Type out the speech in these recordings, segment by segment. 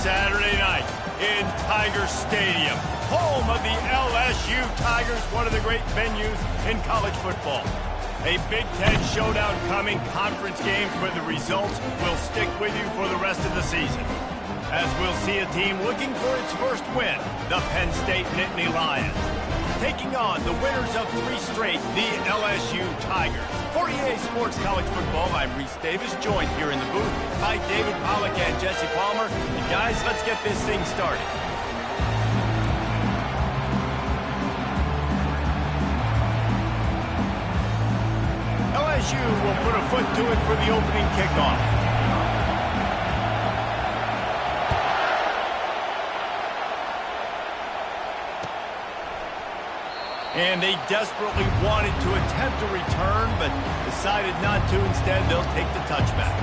Saturday night in Tiger Stadium, home of the LSU Tigers, one of the great venues in college football. A Big Ten showdown coming, conference games where the results will stick with you for the rest of the season. As we'll see a team looking for its first win, the Penn State Nittany Lions, taking on the winners of 3 straight, the LSU Tigers. For EA Sports College Football, I'm Reese Davis, joined here in the booth by David Pollack and Jesse Palmer. And guys, let's get this thing started. LSU will put a foot to it for the opening kickoff. And they desperately wanted to attempt a return, but decided not to. Instead, they'll take the touchback.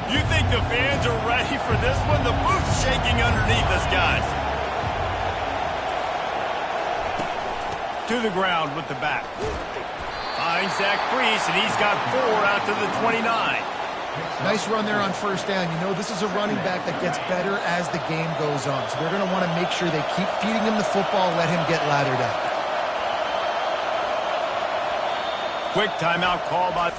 You think the fans are ready for this one? The booth's shaking underneath us, guys. To the ground with the back. Finds Zach Priest, and he's got 4 out to the 29. Nice run there on first down. You know, this is a running back that gets better as the game goes on. So they're going to want to make sure they keep feeding him the football, let him get lathered up. Quick timeout call by...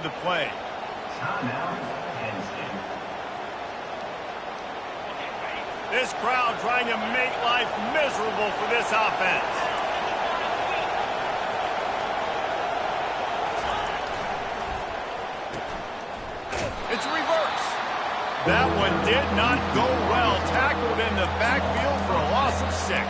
the play. This crowd trying to make life miserable for this offense. It's a reverse. That one did not go well. Tackled in the backfield for a loss of 6.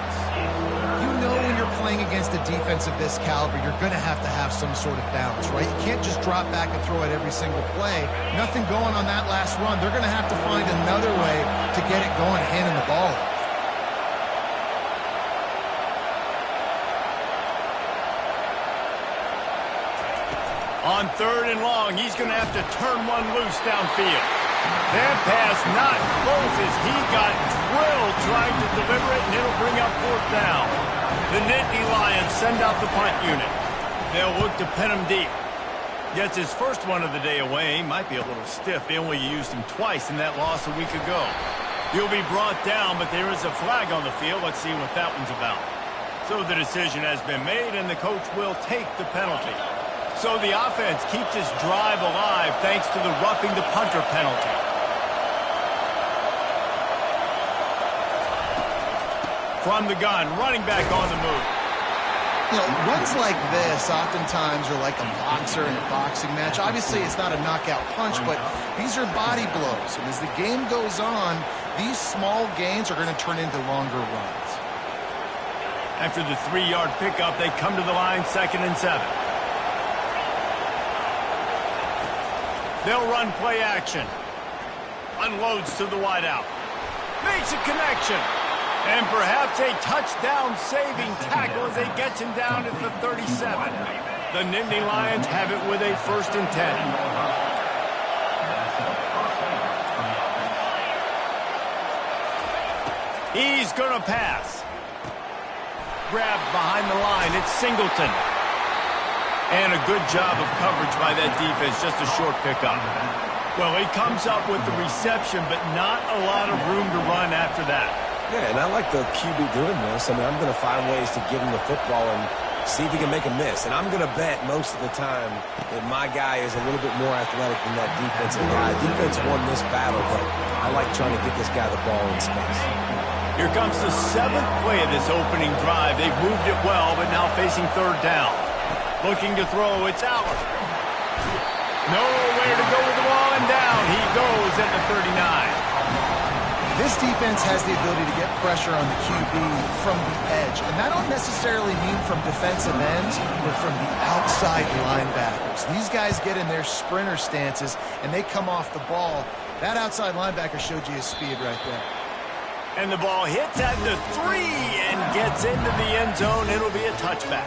You know when you're playing against a defense of this caliber, you're going to have some sort of balance, right? You can't just drop back and throw it every single play. Nothing going on that last run. They're going to have to find another way to get it going, handing the ball off. On 3rd and long, he's going to have to turn one loose downfield. That pass not close as he got drilled trying to deliver it, and it'll bring up 4th down. The Nittany Lions send out the punt unit. They'll look to pin him deep. Gets his first one of the day away. Might be a little stiff. They only used him twice in that loss a week ago. He'll be brought down, but there is a flag on the field. Let's see what that one's about. So the decision has been made, and the coach will take the penalty. So the offense keeps its drive alive thanks to the roughing the punter penalty. From the gun, running back on the move. You know, runs like this oftentimes are like a boxer in a boxing match. Obviously, it's not a knockout punch, but these are body blows. And as the game goes on, these small gains are going to turn into longer runs. After the 3-yard pickup, they come to the line, 2nd and 7. They'll run play action. Unloads to the wideout. Makes a connection. And perhaps a touchdown-saving tackle as they get him down at the 37. The Nittany Lions have it with a 1st and 10. He's going to pass. Grabbed behind the line. It's Singleton. And a good job of coverage by that defense. Just a short pickup. Well, he comes up with the reception, but not a lot of room to run after that. Yeah, and I like the QB doing this. I mean, I'm going to find ways to give him the football and see if he can make a miss. And I'm going to bet most of the time that my guy is a little bit more athletic than that defensive guy. Defense won this battle, but I like trying to get this guy the ball in space. Here comes the 7th play of this opening drive. They've moved it well, but now facing 3rd down. Looking to throw, it's out. Nowhere to go with the ball, and down he goes at the 39. This defense has the ability to get pressure on the QB from the edge. And that don't necessarily mean from defensive ends, but from the outside linebackers. These guys get in their sprinter stances, and they come off the ball. That outside linebacker showed you his speed right there. And the ball hits at the 3 and gets into the end zone. It'll be a touchback.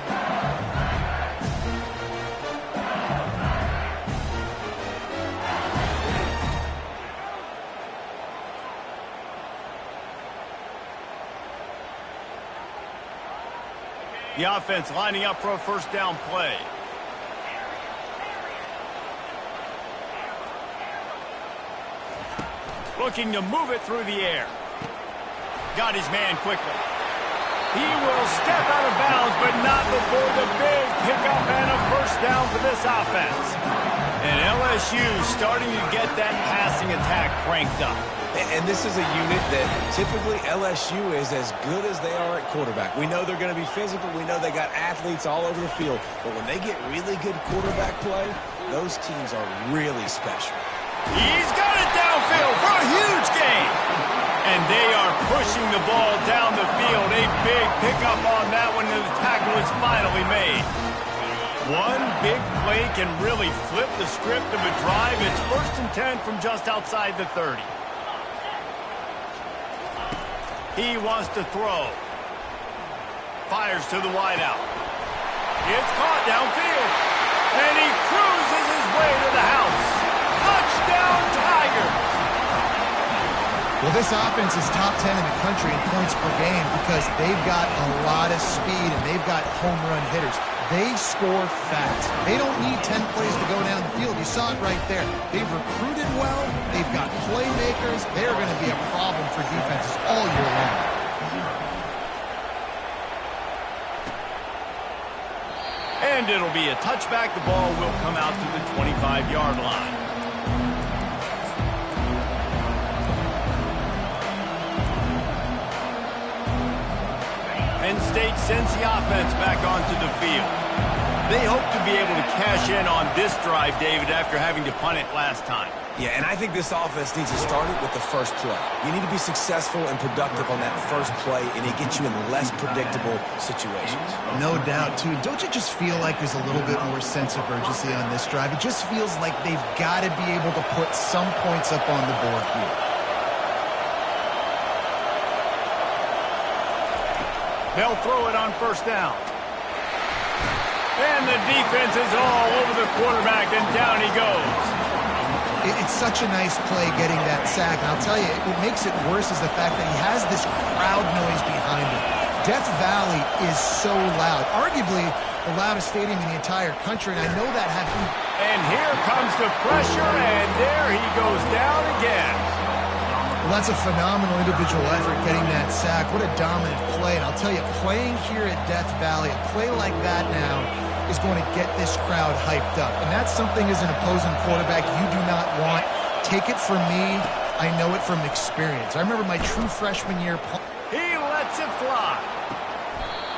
The offense lining up for a first down play. Looking to move it through the air. Got his man quickly. He will step out of bounds, but not before the big pickup and a first down for this offense. And LSU starting to get that passing attack cranked up. And this is a unit that typically LSU is as good as they are at quarterback. We know they're going to be physical. We know they got athletes all over the field. But when they get really good quarterback play, those teams are really special. He's got it downfield for a huge gain. And they are pushing the ball down the field. A big pickup on that one, and the tackle is finally made. One big play can really flip the script of a drive. It's 1st and 10 from just outside the 30. He wants to throw. Fires to the wideout. It's caught downfield. And he cruises his way to the house. Touchdown, Tigers! Well, this offense is top 10 in the country in points per game because they've got a lot of speed and they've got home run hitters. They score fast. They don't need 10 plays to go down the field. You saw it right there. They've recruited well. They've got playmakers. They're going to be a problem for defenses all year long. And it'll be a touchback. The ball will come out to the 25-yard line. Penn State sends the offense back onto the field. They hope to be able to cash in on this drive, David, after having to punt it last time. Yeah, and I think this offense needs to start it with the first play. You need to be successful and productive on that first play, and it gets you in less predictable situations. No doubt, too. Don't you just feel like there's a little bit more sense of urgency on this drive? It just feels like they've got to be able to put some points up on the board here. They'll throw it on first down. And the defense is all over the quarterback, and down he goes. It's such a nice play getting that sack. And I'll tell you, what makes it worse is the fact that he has this crowd noise behind him. Death Valley is so loud, arguably the loudest stadium in the entire country, and I know that happened. And here comes the pressure, and there he goes down again. Well, that's a phenomenal individual effort getting that sack. What a dominant play. And I'll tell you, playing here at Death Valley, a play like that now is going to get this crowd hyped up. And that's something as an opposing quarterback you do not want. Take it from me. I know it from experience. I remember my true freshman year. He lets it fly.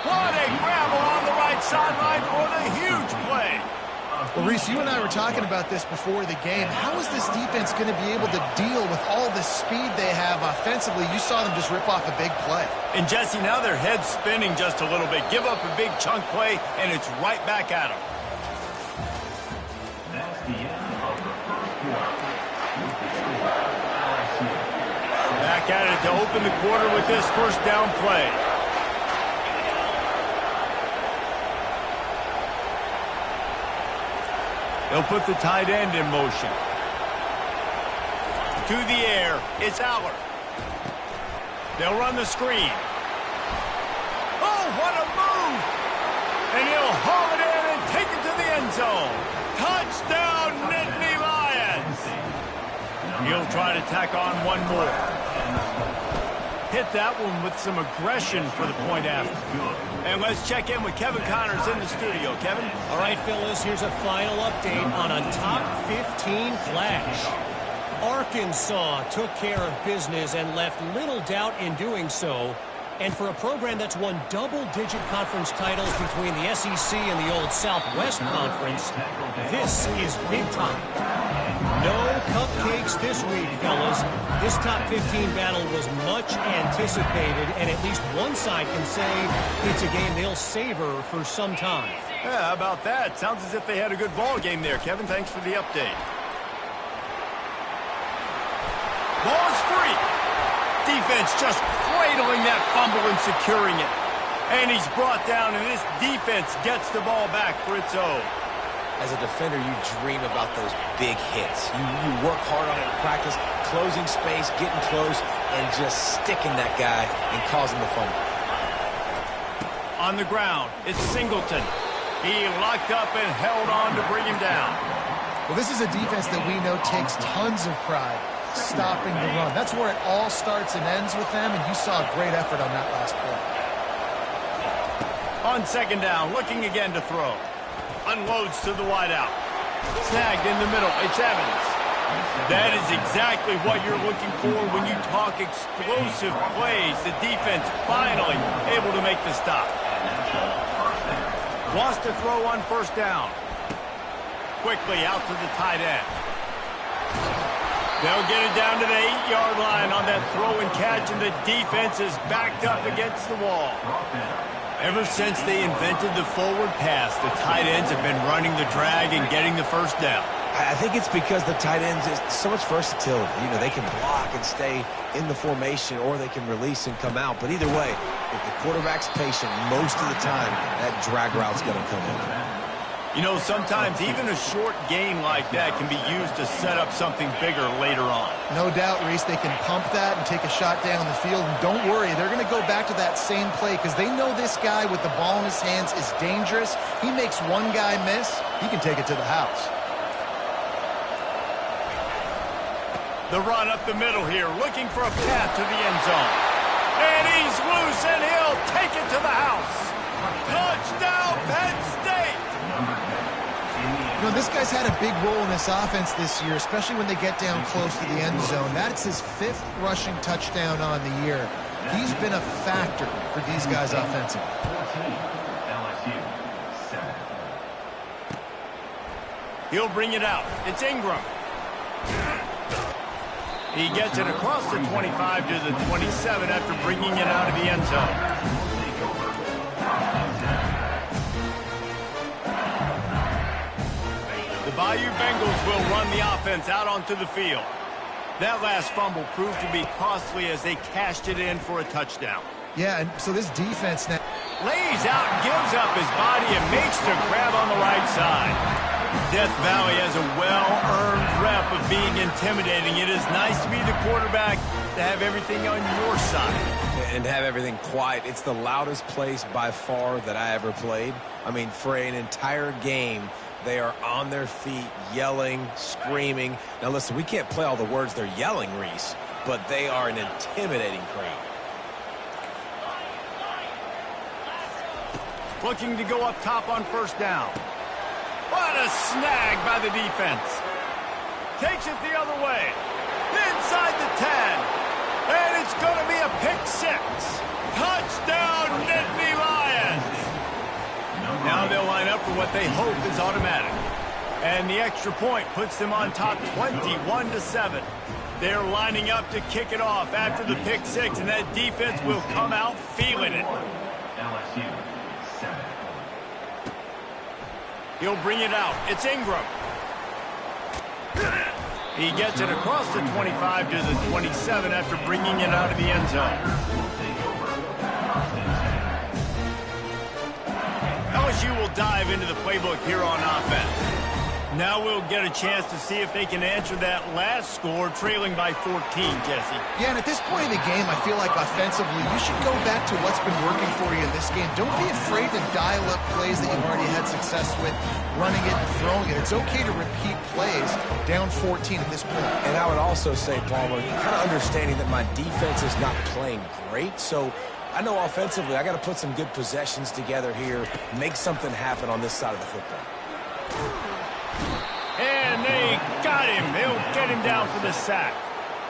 What a grab along the right sideline for the huge play. Well, Reese, you and I were talking about this before the game. How is this defense going to be able to deal with all the speed they have offensively? You saw them just rip off a big play. And, Jesse, now their head's spinning just a little bit. Give up a big chunk play, and it's right back at them. That's the end of the first quarter. Back at it to open the quarter with this first down play. They'll put the tight end in motion. To the air, it's Aller. They'll run the screen. Oh, what a move! And he'll haul it in and take it to the end zone. Touchdown, Nittany Lions! He'll try to tack on one more. Hit that one with some aggression for the point after. And let's check in with Kevin Connors in the studio. Kevin? All right, fellas, here's a final update on a top 15 clash. Arkansas took care of business and left little doubt in doing so And for a program that's won double-digit conference titles between the SEC and the old Southwest Conference, this is big time. No cupcakes this week, fellas. This top 15 battle was much anticipated, and at least one side can say it's a game they'll savor for some time. Yeah, how about that? Sounds as if they had a good ball game there, Kevin. Thanks for the update. Ball is free. Defense just cradling that fumble and securing it. And he's brought down, and this defense gets the ball back for its own. As a defender, you dream about those big hits. You work hard on it in practice, closing space, getting close, and just sticking that guy and causing the fumble. On the ground, it's Singleton. He locked up and held on to bring him down. Well, this is a defense that we know takes tons of pride stopping the run. That's where it all starts and ends with them, and you saw a great effort on that last play. On second down, looking again to throw. Unloads to the wideout. Snagged in the middle. It's Evans. That is exactly what you're looking for when you talk explosive plays. The defense finally able to make the stop. Wants to throw on first down. Quickly out to the tight end. They'll get it down to the 8-yard line on that throw and catch, and the defense is backed up against the wall. Ever since they invented the forward pass, the tight ends have been running the drag and getting the first down. I think it's because the tight ends is so much versatility. You know, they can block and stay in the formation, or they can release and come out. But either way, if the quarterback's patient, most of the time, that drag route's going to come in. You know, sometimes even a short gain like that can be used to set up something bigger later on. No doubt, Reese, they can pump that and take a shot down the field. And don't worry, they're going to go back to that same play because they know this guy with the ball in his hands is dangerous. He makes one guy miss, he can take it to the house. The run up the middle here, looking for a path to the end zone. And he's loose, and he'll take it to the house. Touchdown, Penn State! You know, this guy's had a big role in this offense this year, especially when they get down close to the end zone. That's his 5th rushing touchdown on the year. He's been a factor for these guys offensively. He'll bring it out. It's Ingram. He gets it across the 25 to the 27 after bringing it out of the end zone. The Bayou Bengals will run the offense out onto the field. That last fumble proved to be costly as they cashed it in for a touchdown. Yeah, and so this defense now lays out, gives up his body, and makes the grab on the right side. Death Valley has a well-earned rep of being intimidating. It is nice to be the quarterback, to have everything on your side. And have everything quiet. It's the loudest place by far that I ever played. I mean, for an entire game, they are on their feet, yelling, screaming. Now, listen, we can't play all the words they're yelling, Reese, but they are an intimidating crowd. Looking to go up top on first down. What a snag by the defense. Takes it the other way. Inside the 10. And it's going to be a pick 6. Touchdown, Nittany Lions. Now they'll line up for what they hope is automatic. And the extra point puts them on top 21-7. They're lining up to kick it off after the pick 6, and that defense will come out feeling it. LSU 7. He'll bring it out. It's Ingram. He gets it across the 25 to the 27 after bringing it out of the end zone. LSU will dive into the playbook here on offense. Now we'll get a chance to see if they can answer that last score, trailing by 14, Jesse. Yeah, and at this point in the game, I feel like offensively, you should go back to what's been working for you in this game. Don't be afraid to dial up plays that you've already had success with, running it and throwing it. It's okay to repeat plays down 14 at this point. And I would also say, Palmer, kind of understanding that my defense is not playing great, so I know offensively I got to put some good possessions together here, make something happen on this side of the football. And they got him. They'll get him down for the sack.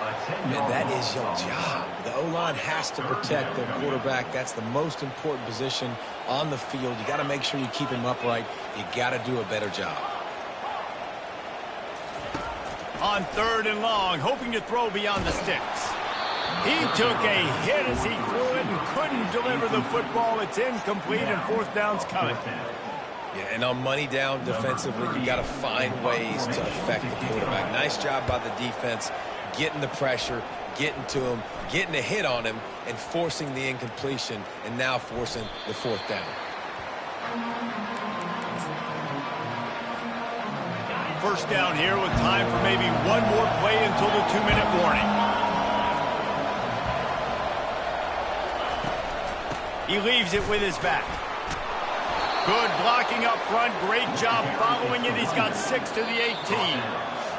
And that is your job. The O-line has to protect their quarterback. That's the most important position on the field. You got to make sure you keep him upright. You got to do a better job. On 3rd and long, hoping to throw beyond the sticks. He took a hit as he threw it and couldn't deliver the football. It's incomplete, and 4th down's coming. Yeah, and on money down defensively, you got to find ways to affect the quarterback. Nice job by the defense, getting the pressure, getting to him, getting a hit on him, and forcing the incompletion, and now forcing the 4th down. 1st down here with time for maybe one more play until the 2-minute warning. He leaves it with his back. Good blocking up front. Great job following it. He's got 6 to the 18.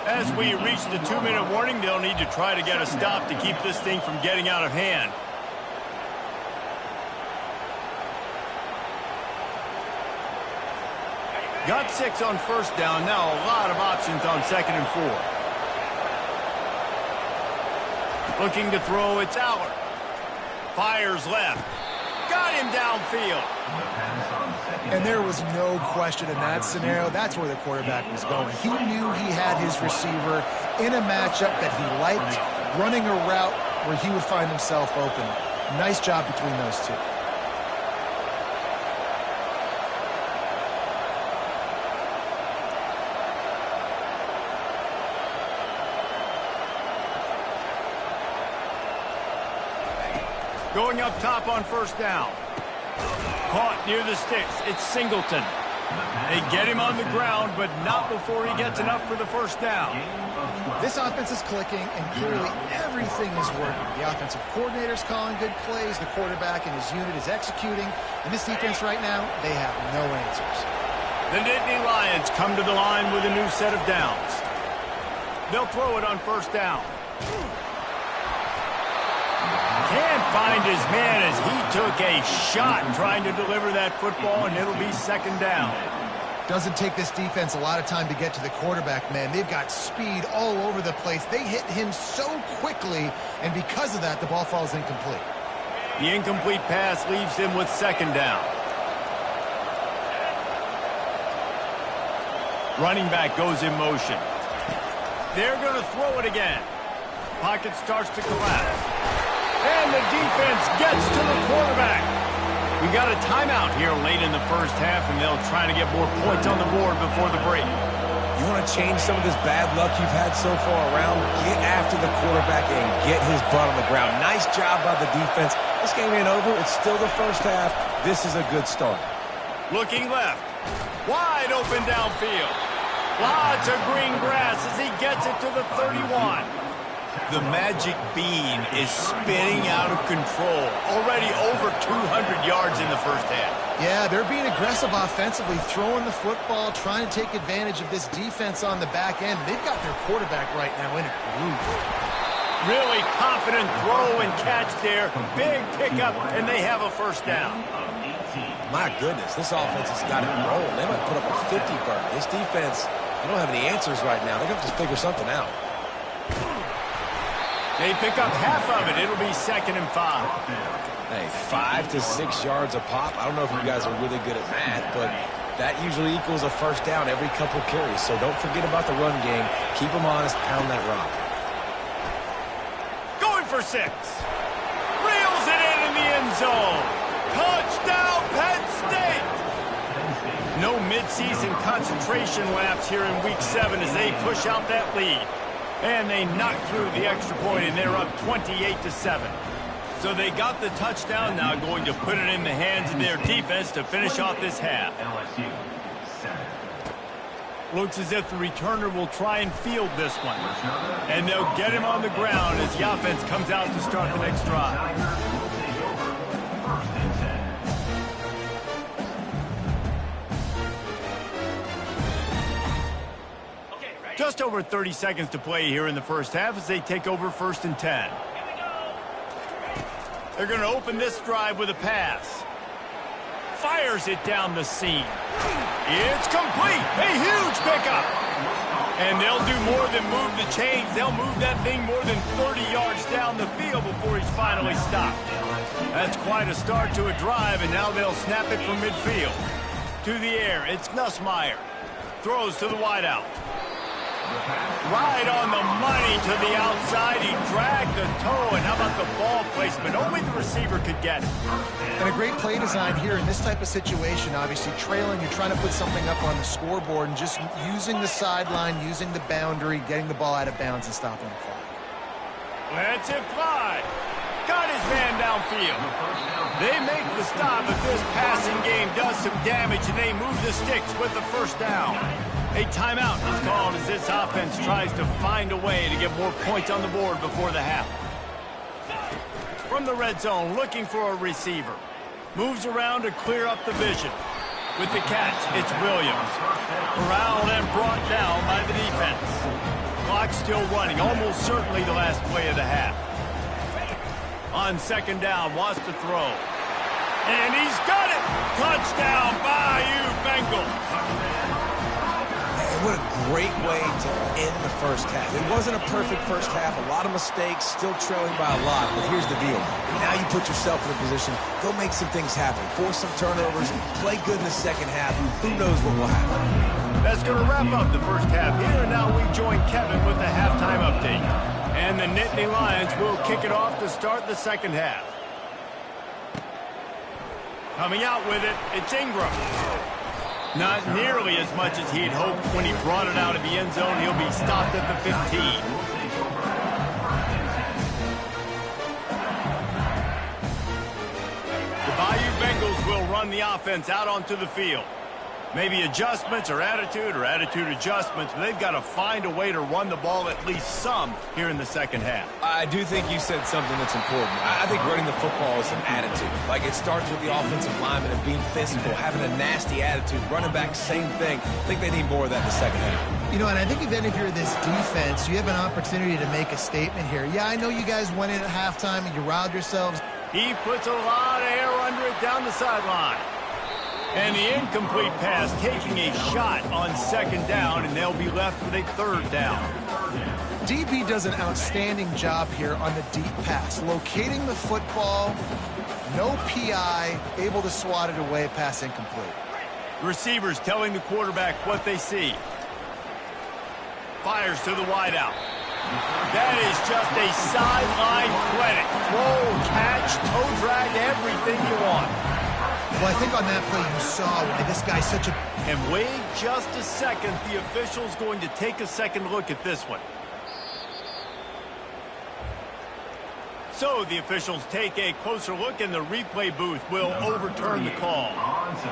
As we reach the 2-minute warning, they'll need to try to get a stop to keep this thing from getting out of hand. Got 6 on 1st down. Now a lot of options on 2nd and 4. Looking to throw, it's Aller. Fires left. Got him downfield. And there was no question in that scenario. That's where the quarterback was going. He knew he had his receiver in a matchup that he liked, running a route where he would find himself open. Nice job between those two. Going up top on 1st down. Caught near the sticks. It's Singleton. They get him on the ground, but not before he gets enough for the 1st down. This offense is clicking, and clearly everything is working. The offensive coordinator's calling good plays. The quarterback and his unit is executing. And this defense right now, they have no answers. The Nittany Lions come to the line with a new set of downs. They'll throw it on 1st down. Can't find his man as he took a shot trying to deliver that football, and it'll be 2nd down. Doesn't take this defense a lot of time to get to the quarterback, man. They've got speed all over the place. They hit him so quickly, and because of that, the ball falls incomplete. The incomplete pass leaves him with 2nd down. Running back goes in motion. They're going to throw it again. Pocket starts to collapse. And the defense gets to the quarterback. We got a timeout here late in the 1st half, and they'll try to get more points on the board before the break. You want to change some of this bad luck you've had so far around? Get after the quarterback and get his butt on the ground. Nice job by the defense. This game ain't over. It's still the 1st half. This is a good start. Looking left. Wide open downfield. Lots of green grass as he gets it to the 31. The magic bean is spinning out of control. Already over 200 yards in the 1st half. Yeah, they're being aggressive offensively, throwing the football, trying to take advantage of this defense on the back end. They've got their quarterback right now in a groove. Really confident throw and catch there. Big pickup, and they have a 1st down. My goodness, this offense has got it rolling. They might put up a 50 burn. This defense, they don't have any answers right now. They're going to have to figure something out. They pick up half of it. It'll be 2nd and 5. Hey, 5 to 6 yards a pop. I don't know if you guys are really good at math, but that usually equals a 1st down every couple carries. So don't forget about the run game. Keep them honest. Pound that rock. Going for 6. Reels it in the end zone. Touchdown, Penn State. No midseason concentration laps here in Week 7 as they push out that lead. And they knock through the extra point, and they're up 28-7. So they got the touchdown, now going to put it in the hands of their defense to finish off this half. LSU 7. Looks as if the returner will try and field this one. And they'll get him on the ground as the offense comes out to start the next drive. Just over 30 seconds to play here in the 1st half as they take over 1st and 10. They're going to open this drive with a pass. Fires it down the seam. It's complete. A huge pickup. And they'll do more than move the chains. They'll move that thing more than 30 yards down the field before he's finally stopped. That's quite a start to a drive, and now they'll snap it from midfield. To the air, it's Nussmeier. Throws to the wideout. Right on the money to the outside. He dragged the toe, and how about the ball placement? Only the receiver could get it. And a great play design here in this type of situation. Obviously, trailing, you're trying to put something up on the scoreboard and just using the sideline, using the boundary, getting the ball out of bounds and stopping the clock. Let's it fly. Got his man downfield. They make the stop, but this passing game does some damage, and they move the sticks with the first down. A timeout is called as this offense tries to find a way to get more points on the board before the half. From the red zone, looking for a receiver. Moves around to clear up the vision. With the catch, it's Williams. Corralled and brought down by the defense. Clock still running, almost certainly the last play of the half. On second down, wants to throw. And he's got it! Touchdown, Bayou Bengals! What a great way to end the first half. It wasn't a perfect first half. A lot of mistakes, still trailing by a lot. But here's the deal. Now you put yourself in a position, go make some things happen. Force some turnovers, play good in the second half. Who knows what will happen? That's going to wrap up the first half here. And now we join Kevin with the halftime update. And the Nittany Lions will kick it off to start the second half. Coming out with it, it's Ingram. Not nearly as much as he had hoped when he brought it out of the end zone. He'll be stopped at the 15. The Bayou Bengals will run the offense out onto the field. Maybe adjustments or attitude adjustments, but they've got to find a way to run the ball at least some here in the second half. I do think you said something that's important. I think running the football is an attitude. Like, it starts with the offensive lineman and being physical, having a nasty attitude. Running back, same thing. I think they need more of that in the second half. You know, and I think even if you're this defense, you have an opportunity to make a statement here. Yeah, I know you guys went in at halftime and you riled yourselves. He puts a lot of air under it down the sideline. And the incomplete pass taking a shot on second down, and they'll be left with a third down. DB does an outstanding job here on the deep pass. Locating the football, no PI, able to swat it away, pass incomplete. Receivers telling the quarterback what they see. Fires to the wideout. That is just a sideline clinic. Throw, catch, toe drag, everything you want. Well, I think on that play you saw why this guy's such a... And wait just a second. The official's going to take a second look at this one. So the officials take a closer look, and the replay booth will overturn the call.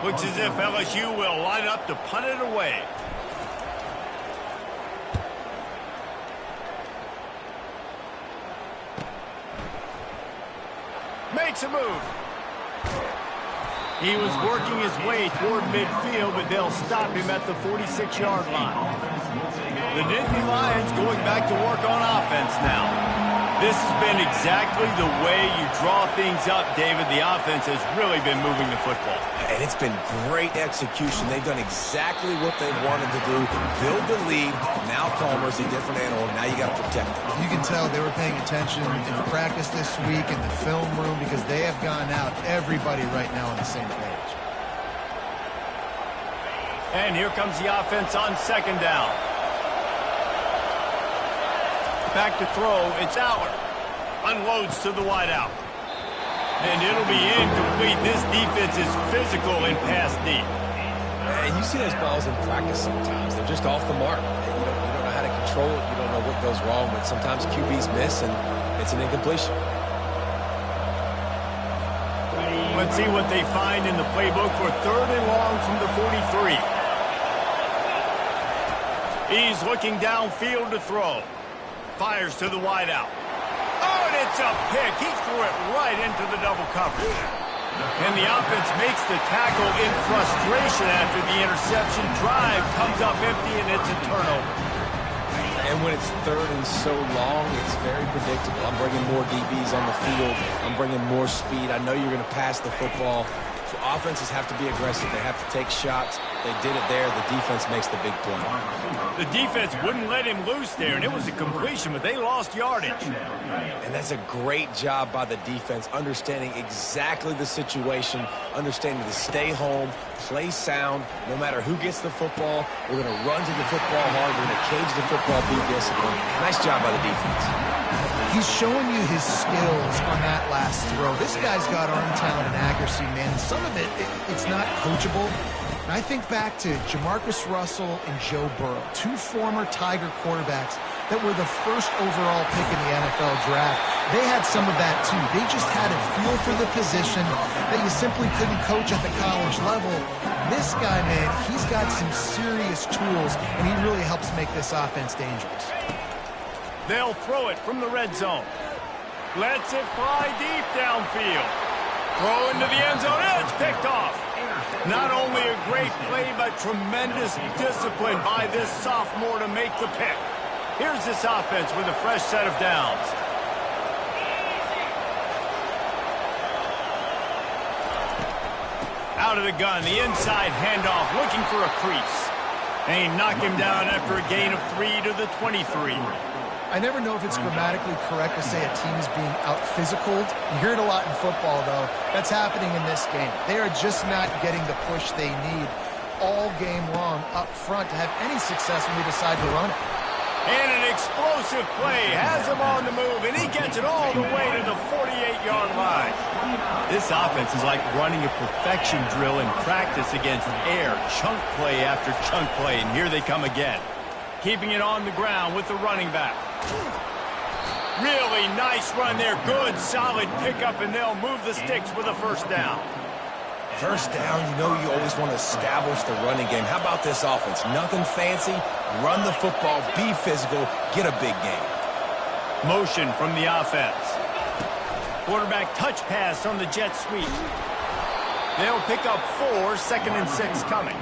Looks as if LSU will line up to punt it away. Makes a move. He was working his way toward midfield, but they'll stop him at the 46-yard line. The Nittany Lions going back to work on offense now. This has been exactly the way you draw things up, David. The offense has really been moving the football. And it's been great execution. They've done exactly what they wanted to do. Build the lead. Now Palmer's a different animal. Now you got to protect him. You can tell they were paying attention in practice this week in the film room because they have gone out, everybody right now on the same page. And here comes the offense on second down. Back to throw, it's Aller. Unloads to the wideout. And it'll be incomplete. This defense is physical in pass deep. And you see those balls in practice sometimes. They're just off the mark. You don't know how to control it. You don't know what goes wrong, but sometimes QBs miss, and it's an incompletion. Let's see what they find in the playbook for third and long from the 43. He's looking downfield to throw. Fires to the wideout. Oh, and it's a pick. He threw it right into the double coverage. And the offense makes the tackle in frustration after the interception. Drive comes up empty, and it's a turnover. And when it's third and so long, it's very predictable. I'm bringing more DBs on the field. I'm bringing more speed. I know you're going to pass the football. Offenses have to be aggressive. They have to take shots. They did it there. The defense makes the big play. The defense wouldn't let him loose there, and it was a completion, but they lost yardage. And that's a great job by the defense, understanding exactly the situation, understanding to stay home, play sound. No matter who gets the football, we're going to run to the football hard. We're going to cage the football, be disciplined. Nice job by the defense. He's showing you his skills on that last throw. This guy's got arm talent and accuracy, man. Some of it's not coachable. And I think back to Jamarcus Russell and Joe Burrow, two former Tiger quarterbacks that were the first overall pick in the NFL draft. They had some of that, too. They just had a feel for the position that you simply couldn't coach at the college level. This guy, man, he's got some serious tools, and he really helps make this offense dangerous. They'll throw it from the red zone. Lets it fly deep downfield. Throw into the end zone. It's picked off. Not only a great play, but tremendous discipline by this sophomore to make the pick. Here's this offense with a fresh set of downs. Out of the gun, the inside handoff, looking for a crease. And he knocked him down after a gain of 3 to the 23. I never know if it's grammatically correct to say a team is being out-physicaled. You hear it a lot in football, though. That's happening in this game. They are just not getting the push they need all game long up front to have any success when they decide to run it. And an explosive play has him on the move, and he gets it all the way to the 48-yard line. This offense is like running a perfection drill in practice against air, chunk play after chunk play, and here they come again. Keeping it on the ground with the running back. Really nice run there. Good, solid pickup, and they'll move the sticks with a first down. First down, you know you always want to establish the running game. How about this offense? Nothing fancy. Run the football, be physical, get a big game. Motion from the offense. Quarterback touch pass on the jet sweep. They'll pick up 4, 2nd and 6 coming.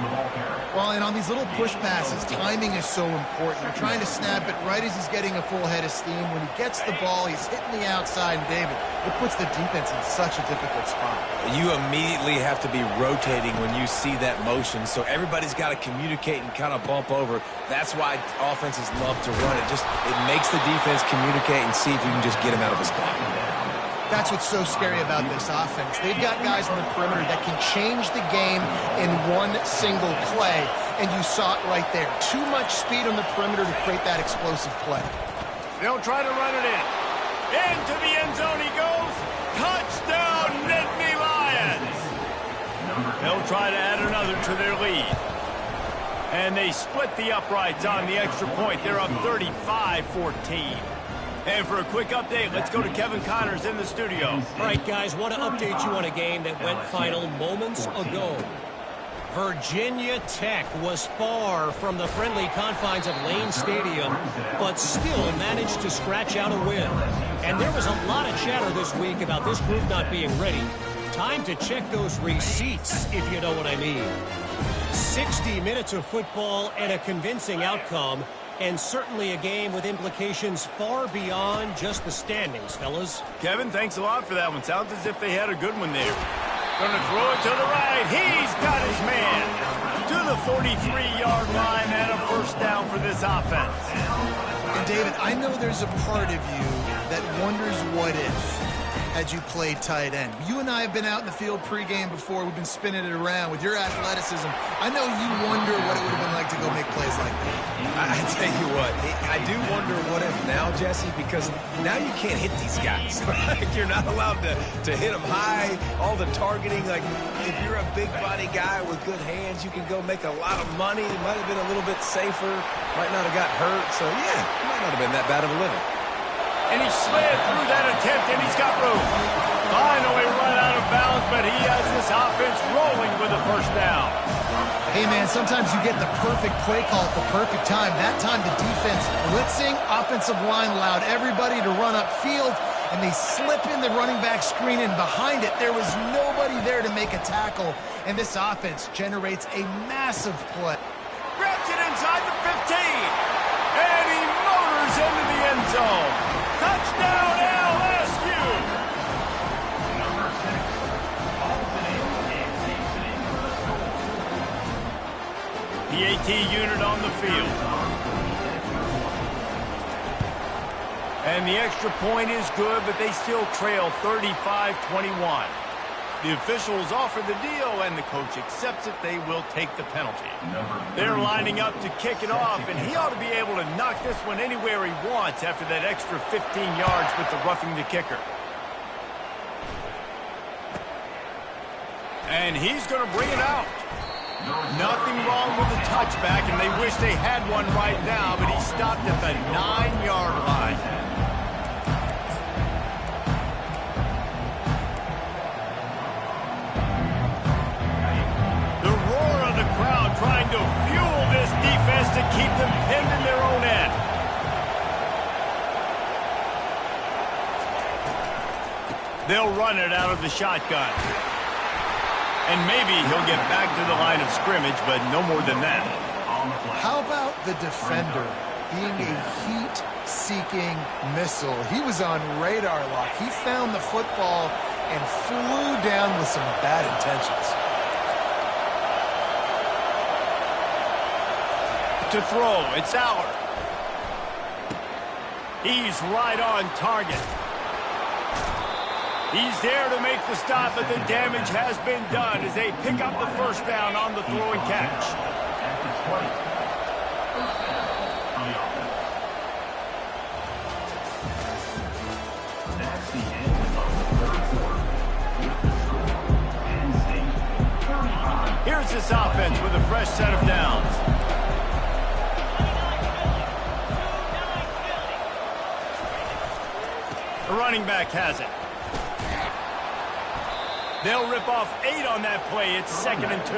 Well, and on these little push passes, timing is so important. You're trying to snap it right as he's getting a full head of steam. When he gets the ball, he's hitting the outside, and David, it puts the defense in such a difficult spot. You immediately have to be rotating when you see that motion, so everybody's got to communicate and kind of bump over. That's why offenses love to run it. It makes the defense communicate and see if you can just get him out of a spot. That's what's so scary about this offense. They've got guys on the perimeter that can change the game in one single play, and you saw it right there. Too much speed on the perimeter to create that explosive play. They'll try to run it in. Into the end zone he goes. Touchdown, Nittany Lions! They'll try to add another to their lead. And they split the uprights on the extra point. They're up 35-14. And for a quick update, let's go to Kevin Connors in the studio. All right, guys, want to update you on a game that went final moments ago. Virginia Tech was far from the friendly confines of Lane Stadium, but still managed to scratch out a win. And there was a lot of chatter this week about this group not being ready. Time to check those receipts, if you know what I mean. 60 minutes of football and a convincing outcome. And certainly a game with implications far beyond just the standings, fellas. Kevin, thanks a lot for that one. Sounds as if they had a good one there. Going to throw it to the right. He's got his man to the 43-yard line and a first down for this offense. And, David, I know there's a part of you that wonders what if had you played tight end. You and I have been out in the field pregame before. We've been spinning it around with your athleticism. I know you wonder what it would have been like to go make plays like that. I tell you what, I do wonder what if now, Jesse, because now you can't hit these guys. Right? You're not allowed to hit them high, all the targeting. Like, if you're a big-body guy with good hands, you can go make a lot of money. It might have been a little bit safer, might not have got hurt. So, yeah, it might not have been that bad of a living. And he slid through that attempt, and he's got room. Finally run out of bounds, but he has this offense rolling with a first down. Hey, man, sometimes you get the perfect play call at the perfect time. That time the defense blitzing, offensive line allowed everybody to run upfield, and they slip in the running back screen, and behind it, there was nobody there to make a tackle, and this offense generates a massive play. Grabs it inside the 15, and he motors into the end zone. Touchdown, LSU! PAT unit on the field. And the extra point is good, but they still trail 35-21. The officials offer the deal, and the coach accepts it. They will take the penalty. They're lining up to kick it off, and he ought to be able to knock this one anywhere he wants after that extra 15 yards with the roughing the kicker. And he's going to bring it out. Nothing wrong with the touchback, and they wish they had one right now, but he stopped at the 9-yard line. Trying to fuel this defense to keep them pinned in their own end. They'll run it out of the shotgun. And maybe he'll get back to the line of scrimmage, but no more than that. How about the defender being a heat-seeking missile? He was on radar lock. He found the football and flew down with some bad intentions. To throw, it's Aller. He's right on target. He's there to make the stop, but the damage has been done as they pick up the first down on the throw and catch. Here's this offense with a fresh set of downs. The running back has it. They'll rip off 8 on that play. It's 2nd and 2.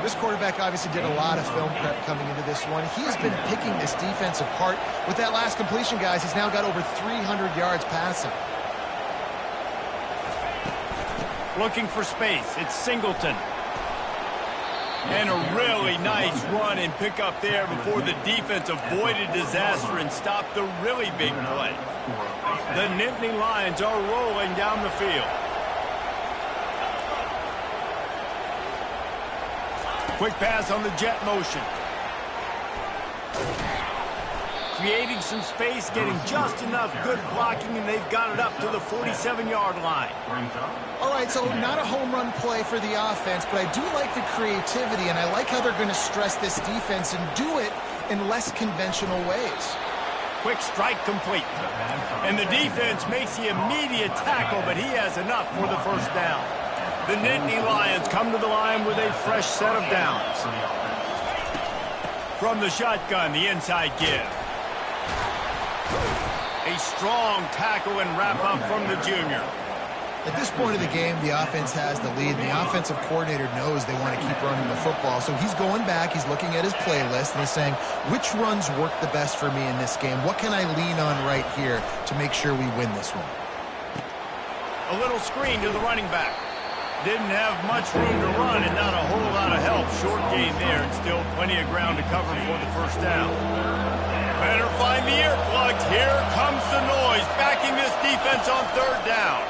This quarterback obviously did a lot of film prep coming into this one. He has been picking this defense apart. With that last completion, guys, he's now got over 300 yards passing. Looking for space. It's Singleton. And a really nice run and pick up there before the defense avoided disaster and stopped the really big play. The Nittany Lions are rolling down the field. Quick pass on the jet motion. Creating some space, getting just enough good blocking, and they've got it up to the 47-yard line. All right, so not a home run play for the offense, but I do like the creativity, and I like how they're going to stress this defense and do it in less conventional ways. Quick strike complete. And the defense makes the immediate tackle, but he has enough for the first down. The Nittany Lions come to the line with a fresh set of downs. From the shotgun, the inside give. A strong tackle and wrap-up from the junior. At this point of the game, the offense has the lead, and the offensive coordinator knows they want to keep running the football. So he's going back, he's looking at his playlist, and he's saying, which runs work the best for me in this game? What can I lean on right here to make sure we win this one? A little screen to the running back. Didn't have much room to run and not a whole lot of help. Short gain there, and still plenty of ground to cover for the first down. Better find the earplugs. Here comes the noise, backing this defense on 3rd down.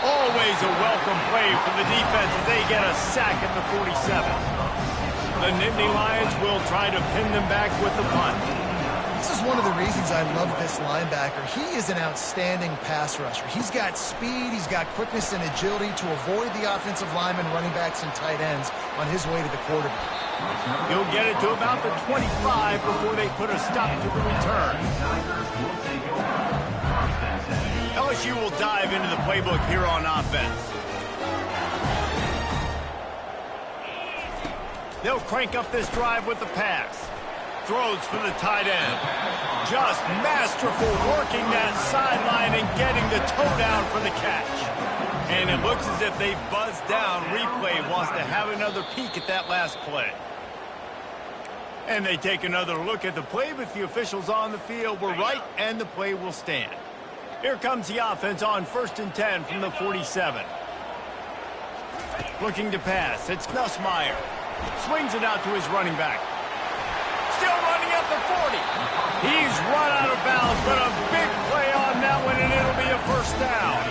Always a welcome play for the defense as they get a sack at the 47. The Nittany Lions will try to pin them back with the punt. This is one of the reasons I love this linebacker. He is an outstanding pass rusher. He's got speed, he's got quickness and agility to avoid the offensive linemen, running backs, and tight ends on his way to the quarterback. He'll get it to about the 25 before they put a stop to the return. LSU will dive into the playbook here on offense. They'll crank up this drive with the pass. Throws for the tight end. Just masterful working that sideline and getting the toe down for the catch. And it looks as if they buzzed down. Replay wants to have another peek at that last play. And they take another look at the play, but the officials on the field were right, and the play will stand. Here comes the offense on 1st and 10 from the 47. Looking to pass. It's Nussmeier. Swings it out to his running back. Still running at the 40. He's run out of bounds, but a big play on that one, and it'll be a first down.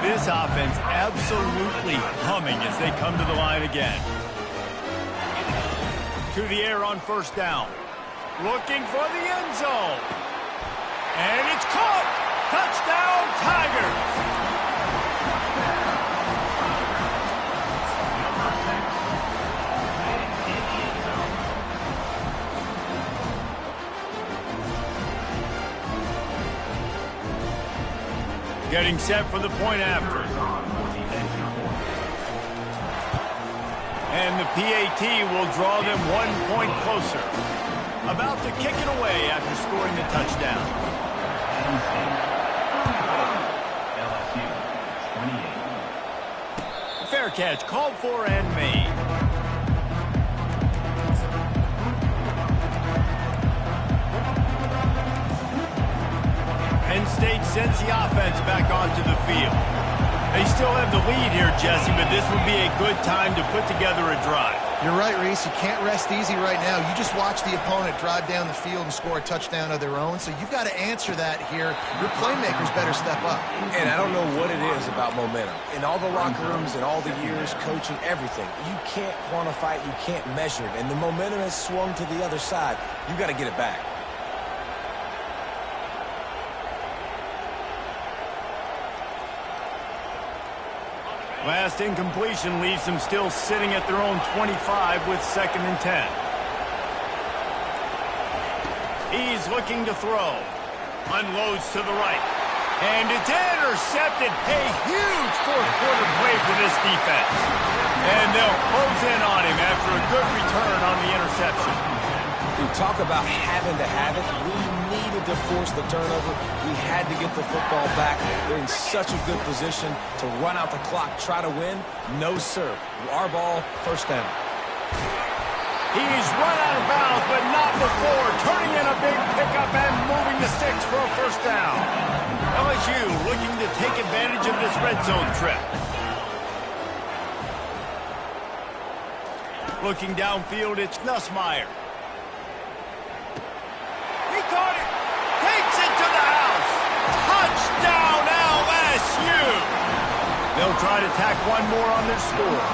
This offense absolutely humming as they come to the line again. to the air on first down. Looking for the end zone. And it's caught. Touchdown, Tigers. Getting set for the point after. And the PAT will draw them 1 point closer. About to kick it away after scoring the touchdown. Fair catch called for and made. Penn State sends the offense back onto the field. They still have the lead here, Jesse, but this would be a good time to put together a drive. You're right, Reese. You can't rest easy right now. You just watch the opponent drive down the field and score a touchdown of their own, so you've got to answer that here. Your playmakers better step up. And I don't know what it is about momentum. In all the locker rooms, in all the years, coaching, everything, you can't quantify it, you can't measure it. And the momentum has swung to the other side. You got to get it back. Last incompletion leaves them still sitting at their own 25 with 2nd and 10. He's looking to throw. Unloads to the right. And it's intercepted. A huge fourth-quarter play for this defense. And they'll close in on him after a good return on the interception. We talk about having to have it. We needed to force the turnover. We had to get the football back. They're in such a good position to run out the clock, try to win. No, sir. Our ball, first down. He's run out of bounds, but not before. Turning in a big pickup and moving the sticks for a first down. LSU looking to take advantage of this red zone trip. Looking downfield, it's Nussmeier. He caught it. Takes it to the house. Touchdown, LSU. They'll try to tack one more on their score.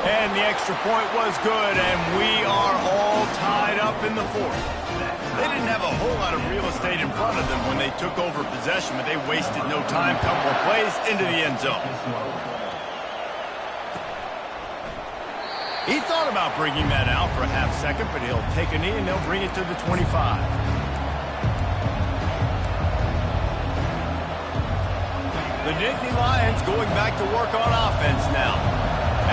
And the extra point was good, and we are all tied up in the fourth. They didn't have a whole lot of real estate in front of them when they took over possession, but they wasted no time. Couple of plays into the end zone. He thought about bringing that out for a half second, but he'll take a knee and they'll bring it to the 25. The Nittany Lions going back to work on offense now.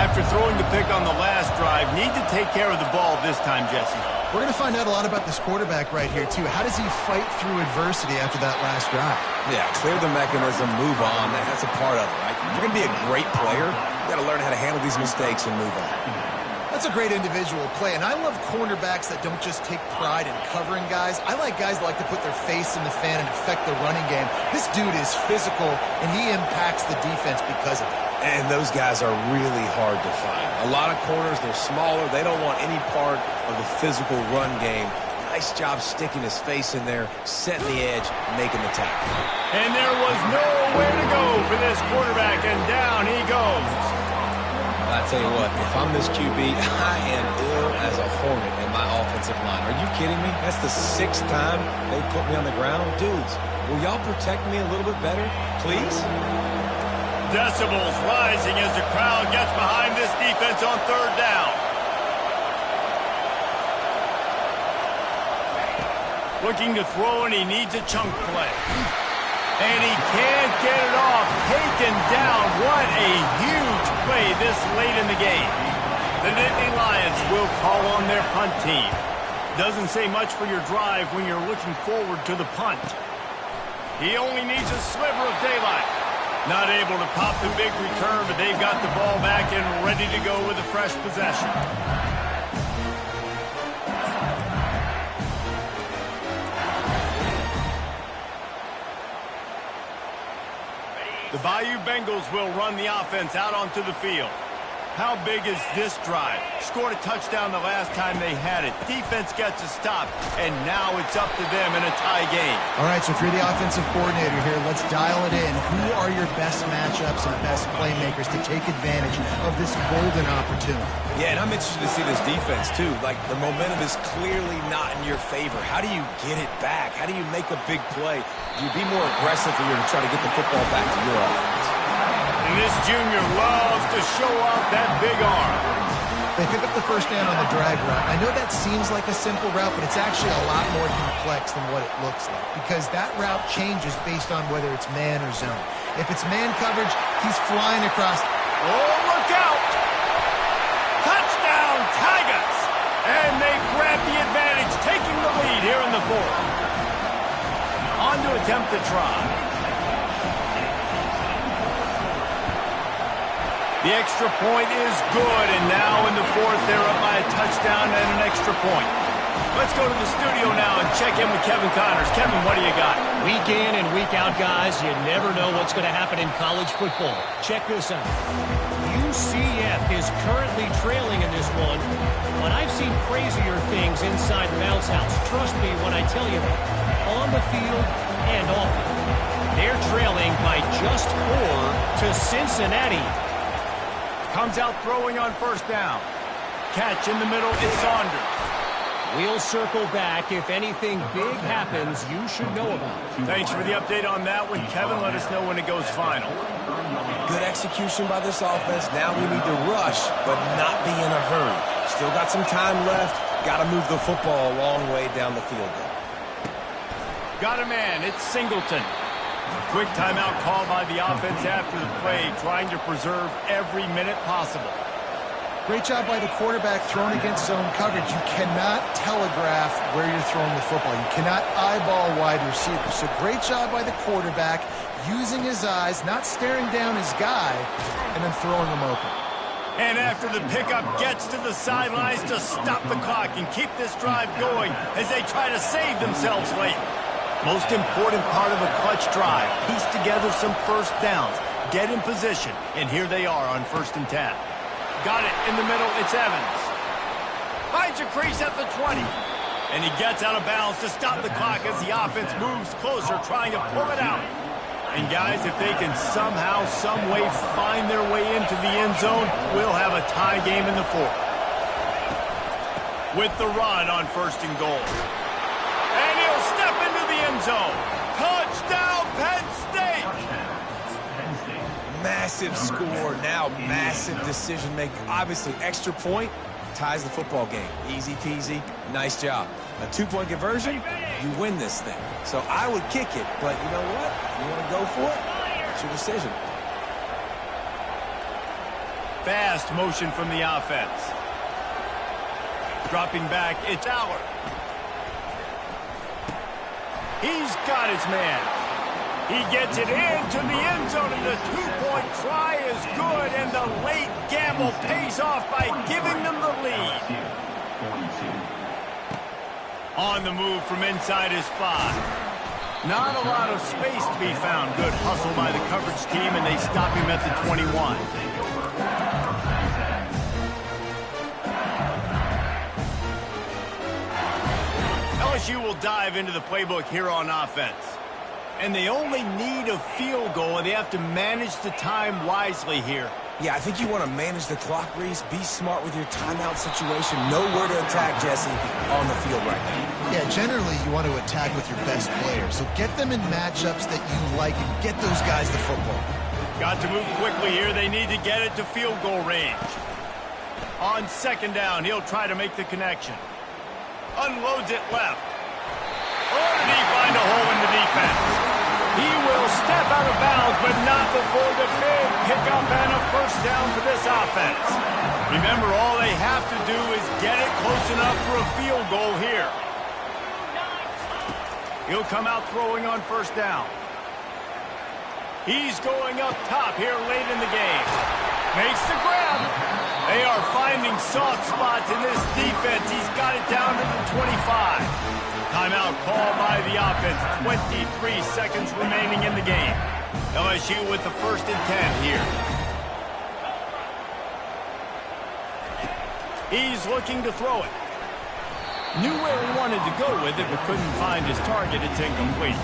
After throwing the pick on the last drive, need to take care of the ball this time, Jesse. We're going to find out a lot about this quarterback right here, too. How does he fight through adversity after that last drive? Yeah, clear the mechanism, move on. That's a part of it, right? If you're going to be a great player, you got to learn how to handle these mistakes and move on. That's a great individual play, and I love cornerbacks that don't just take pride in covering guys. I like guys that like to put their face in the fan and affect the running game. This dude is physical, and he impacts the defense because of it. And those guys are really hard to find. A lot of corners, they're smaller. They don't want any part of the physical run game. Nice job sticking his face in there, setting the edge, making the tackle. And there was nowhere to go for this quarterback, and down he goes. I tell you what, if I'm this QB, I am ill as a hornet in my offensive line. Are you kidding me? That's the 6th time they put me on the ground. Dudes, will y'all protect me a little bit better, please? Decibels rising as the crowd gets behind this defense on 3rd down. Looking to throw, and he needs a chunk play. And he can't get it off. Taken down. What a huge play this late in the game. The Nittany Lions will call on their punt team. Doesn't say much for your drive when you're looking forward to the punt. He only needs a sliver of daylight. Not able to pop the big return, but they've got the ball back and ready to go with a fresh possession. The Bayou Bengals will run the offense out onto the field. How big is this drive? Scored a touchdown the last time they had it. Defense gets a stop, and now it's up to them in a tie game. All right, so if you're the offensive coordinator here, let's dial it in. Who are your best matchups and best playmakers to take advantage of this golden opportunity? Yeah, and I'm interested to see this defense, too. Like, the momentum is clearly not in your favor. How do you get it back? How do you make a big play? Do you be more aggressive here to try to get the football back to your offense? And this junior loves to show off that big arm. They pick up the first down on the drag route. I know that seems like a simple route, but it's actually a lot more complex than what it looks like, because that route changes based on whether it's man or zone. If it's man coverage, he's flying across. Oh, look out! Touchdown, Tigers! And they grab the advantage, taking the lead here in the fourth. On to attempt to try. The extra point is good, and now in the fourth, they're up by a touchdown and an extra point. Let's go to the studio now and check in with Kevin Connors. Kevin, what do you got? Week in and week out, guys, you never know what's going to happen in college football. Check this out. UCF is currently trailing in this one, but I've seen crazier things inside the bounce house. Trust me when I tell you that. On the field and off it. They're trailing by just 4 to Cincinnati. Comes out throwing on first down. Catch in the middle, it's Saunders. We'll circle back. If anything big happens, you should know about it. Thanks for the update on that one, Kevin. Let us know when it goes final. Good execution by this offense. Now we need to rush, but not be in a hurry. Still got some time left. Got to move the football a long way down the field, though. Got a man. It's Singleton. Quick timeout called by the offense after the play, trying to preserve every minute possible. Great job by the quarterback throwing against zone coverage. You cannot telegraph where you're throwing the football. You cannot eyeball wide receivers. So great job by the quarterback using his eyes, not staring down his guy, and then throwing him open. And after the pickup, gets to the sidelines to stop the clock and keep this drive going as they try to save themselves late. Most important part of a clutch drive, piece together some first downs, get in position, and here they are on 1st and 10. Got it in the middle, it's Evans. Finds a crease at the 20. And he gets out of bounds to stop the clock as the offense moves closer, trying to pull it out. And guys, if they can somehow, some way find their way into the end zone, we'll have a tie game in the fourth. With the run on 1st and goal. And he'll step into the end zone. Touchdown, Penn State! Massive score, now massive decision-making. Obviously, extra point ties the football game. Easy peasy, nice job. A 2-point conversion, you win this thing. So I would kick it, but you know what? If you want to go for it, it's your decision. Fast motion from the offense. Dropping back, it's Allard. He's got his man. He gets it into the end zone, and the 2-point try is good, and the late gamble pays off by giving them the lead. On the move from inside his 5. Not a lot of space to be found. Good hustle by the coverage team, and they stop him at the 21. LSU will dive into the playbook here on offense. And they only need a field goal, and they have to manage the time wisely here. Yeah, I think you want to manage the clock, Reese. Be smart with your timeout situation. Know where to attack, Jesse, on the field right now. Yeah, generally you want to attack with your best players. So get them in matchups that you like and get those guys the football. Got to move quickly here. They need to get it to field goal range. On 2nd down, he'll try to make the connection. Unloads it left. Oh, did he find a hole in the defense? He will step out of bounds, but not before the big pickup and a 1st down for this offense. Remember, all they have to do is get it close enough for a field goal here. He'll come out throwing on 1st down. He's going up top here late in the game. Makes the grab. They are finding soft spots in this defense. He's got it down to the 25. Timeout called by the offense. 23 seconds remaining in the game. LSU with the 1st and 10 here. He's looking to throw it. Knew where he wanted to go with it, but couldn't find his target. It's incomplete.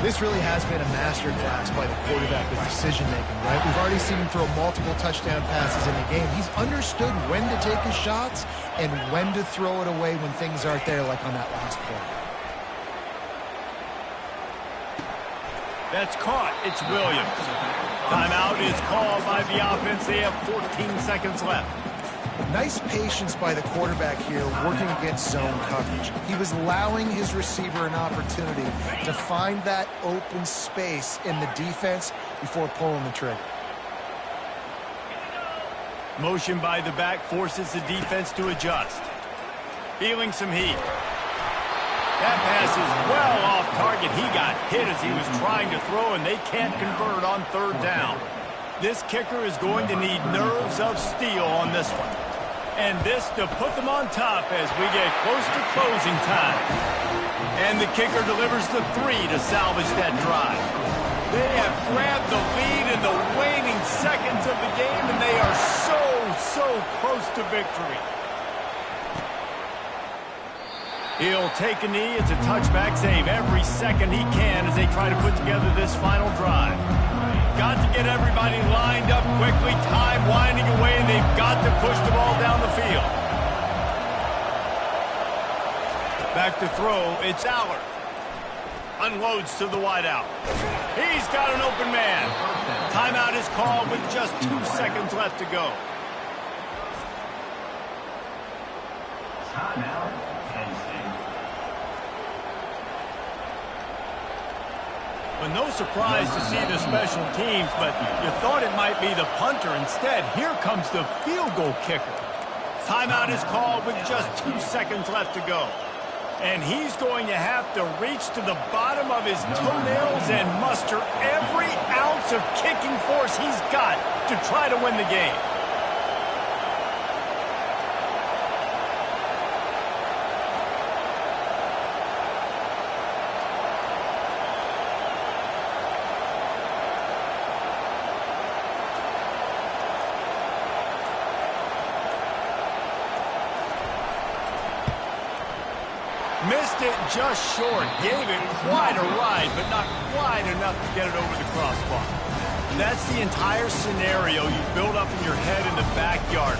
This really has been a masterclass by the quarterback with decision-making, right? We've already seen him throw multiple touchdown passes in the game. He's understood when to take his shots and when to throw it away when things aren't there, like on that last play. That's caught. It's Williams. Timeout is called by the offense. They have 14 seconds left. Nice patience by the quarterback here working against zone coverage. He was allowing his receiver an opportunity to find that open space in the defense before pulling the trigger. Motion by the back forces the defense to adjust. Feeling some heat. That pass is well off target. He got hit as he was trying to throw, and they can't convert on third down. This kicker is going to need nerves of steel on this one. And this to put them on top as we get close to closing time. And the kicker delivers the 3 to salvage that drive. They have grabbed the lead in the waning seconds of the game, and they are so close to victory. He'll take a knee. It's a touchback save every second he can as they try to put together this final drive. Got to get everybody lined up quickly. Time winding away, and they've got to push the ball down the field. Back to throw. It's Allard. Unloads to the wideout. He's got an open man. Timeout is called with just 2 seconds left to go. Timeout, Penn State. Well, no surprise to see the special teams, but you thought it might be the punter. Instead, here comes the field goal kicker. Timeout is called with just 2 seconds left to go. And he's going to have to reach to the bottom of his toenails and muster every ounce of kicking force he's got to try to win the game. Missed it just short. Gave it quite a ride, but not quite enough to get it over the crossbar. That's the entire scenario you build up in your head in the backyard.